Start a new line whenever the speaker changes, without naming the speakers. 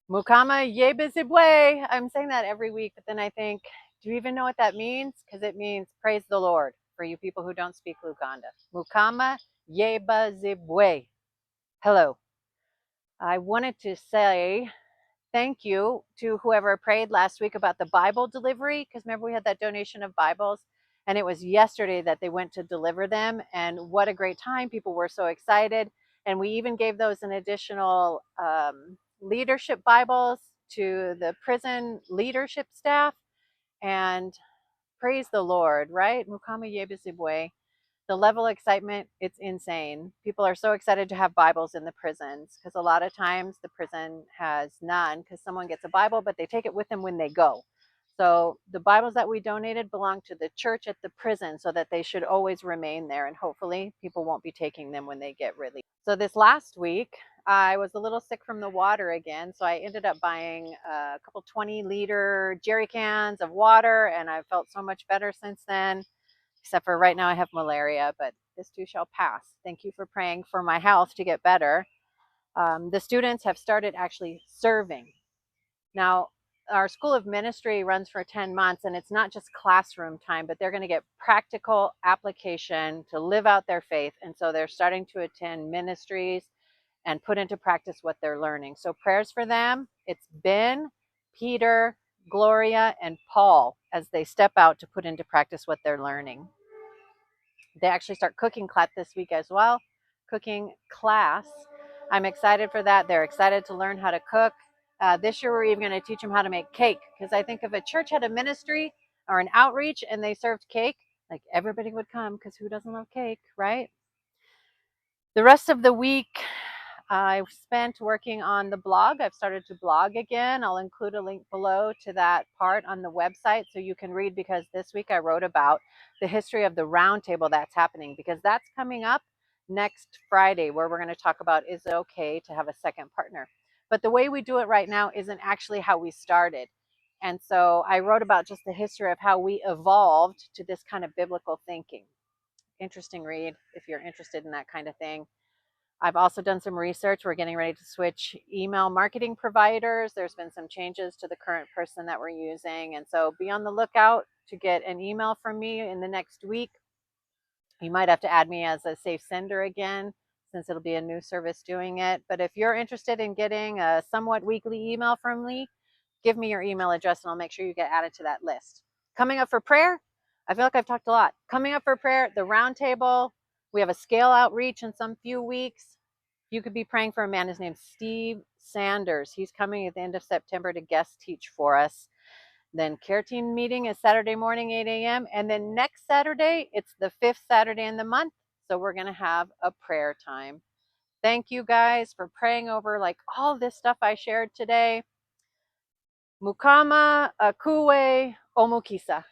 Mukama Yebizibwe. I'm saying that every week, but then I think, do you even know what that means? Because it means praise the Lord for you people who don't speak Luganda. Mukama Yebizibwe. Hello. I wanted to say thank you to whoever prayed last week about the Bible delivery, because remember we had that donation of Bibles, and it was yesterday that they went to deliver them, and what a great time. People were so excited, and we even gave those an additional leadership Bibles to the prison leadership staff, and praise the Lord, right? Mukama Yebizibwe. The level of excitement, it's insane. People are so excited to have Bibles in the prisons because a lot of times the prison has none because someone gets a Bible, but they take it with them when they go. So the Bibles that we donated belong to the church at the prison so that they should always remain there, and hopefully people won't be taking them when they get released. So this last week, I was a little sick from the water again, so I ended up buying a couple 20-liter jerry cans of water, and I felt so much better since then, except for right now I have malaria, but this too shall pass. Thank you for praying for my health to get better. The students have started actually serving. Now, our School of Ministry runs for 10 months, and it's not just classroom time, but they're going to get practical application to live out their faith. And so they're starting to attend ministries and put into practice what they're learning. So prayers for them. It's Ben, Peter, Gloria, and Paul as they step out to put into practice what they're learning. They actually start cooking class this week as well. Cooking class. I'm excited for that. They're excited to learn how to cook. This year, we're even going to teach them how to make cake, because I think if a church had a ministry or an outreach and they served cake, like everybody would come, because who doesn't love cake, right? The rest of the week, I've spent working on the blog. I've started to blog again. I'll include a link below to that part on the website so you can read, because this week I wrote about the history of the roundtable that's happening, because that's coming up next Friday, where we're going to talk about, is it okay to have a second partner? But the way we do it right now isn't actually how we started. And so I wrote about just the history of how we evolved to this kind of biblical thinking. Interesting read if you're interested in that kind of thing. I've also done some research. We're getting ready to switch email marketing providers. There's been some changes to the current person that we're using. And so be on the lookout to get an email from me in the next week. You might have to add me as a safe sender again, since it'll be a new service doing it. But if you're interested in getting a somewhat weekly email from me, give me your email address and I'll make sure you get added to that list. Coming up for prayer, I feel like I've talked a lot. Coming up for prayer, the roundtable. We have a scale outreach in some few weeks. You could be praying for a man. His name's Steve Sanders. He's coming at the end of September to guest teach for us. Then care team meeting is Saturday morning, 8 a.m. And then next Saturday, it's the 5th Saturday in the month. So we're going to have a prayer time. Thank you guys for praying over like all this stuff I shared today. Mukama Akue Omukisa.